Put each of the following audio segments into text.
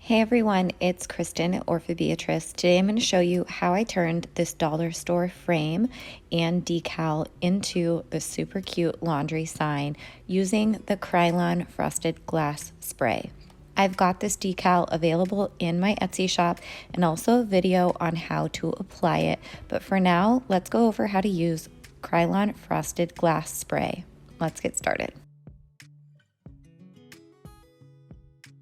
Hey everyone, it's Kristen or for Beatrice. Today I'm going to show you how I turned this dollar store frame and decal into the super cute laundry sign using the Krylon Frosted Glass Spray. I've got this decal available in my Etsy shop and also a video on how to apply it. But for now, let's go over how to use Krylon Frosted Glass Spray. Let's get started.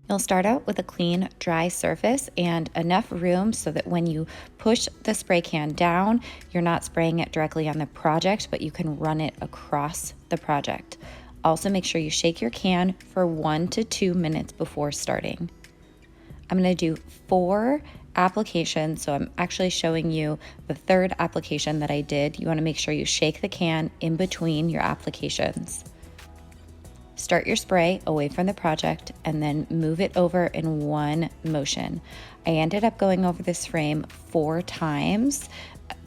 You'll start out with a clean, dry surface and enough room so that when you push the spray can down, you're not spraying it directly on the project, but you can run it across the project. Also, make sure you shake your can for 1 to 2 minutes before starting. I'm going to do 4 applications, so I'm actually showing you the 3rd application that I did. You want to make sure you shake the can in between your applications. Start your spray away from the project and then move it over in one motion. I ended up going over this frame 4 times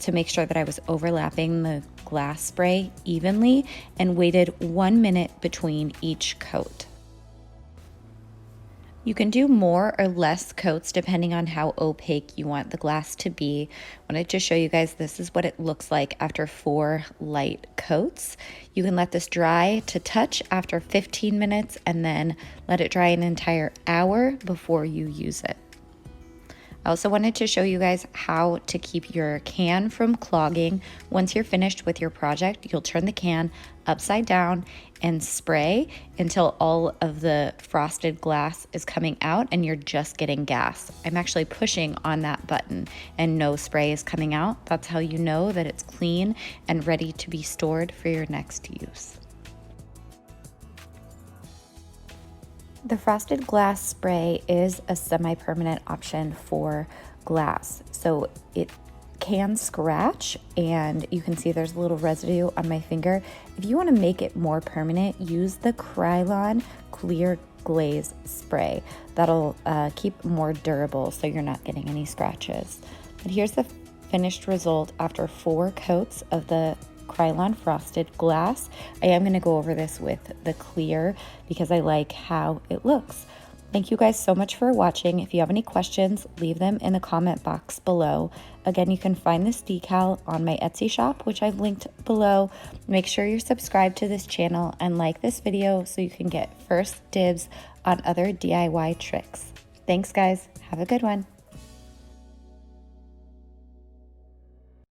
to make sure that I was overlapping the glass spray evenly and waited 1 minute between each coat. You can do more or less coats depending on how opaque you want the glass to be. I wanted to show you guys this is what it looks like after 4 light coats. You can let this dry to touch after 15 minutes and then let it dry an entire hour before you use it. I also wanted to show you guys how to keep your can from clogging. Once you're finished with your project, you'll turn the can upside down and spray until all of the frosted glass is coming out and you're just getting gas. I'm actually pushing on that button and no spray is coming out. That's how you know that it's clean and ready to be stored for your next use. The frosted glass spray is a semi-permanent option for glass. So it can scratch and you can see there's a little residue on my finger. If you want to make it more permanent, use the Krylon clear glaze spray. That'll keep more durable so you're not getting any scratches. But here's the finished result after 4 coats of the Krylon Frosted Glass. I am going to go over this with the clear because I like how it looks. Thank you guys so much for watching. If you have any questions, leave them in the comment box below. Again, you can find this decal on my Etsy shop, which I've linked below. Make sure you're subscribed to this channel and like this video so you can get first dibs on other DIY tricks. Thanks guys. Have a good one.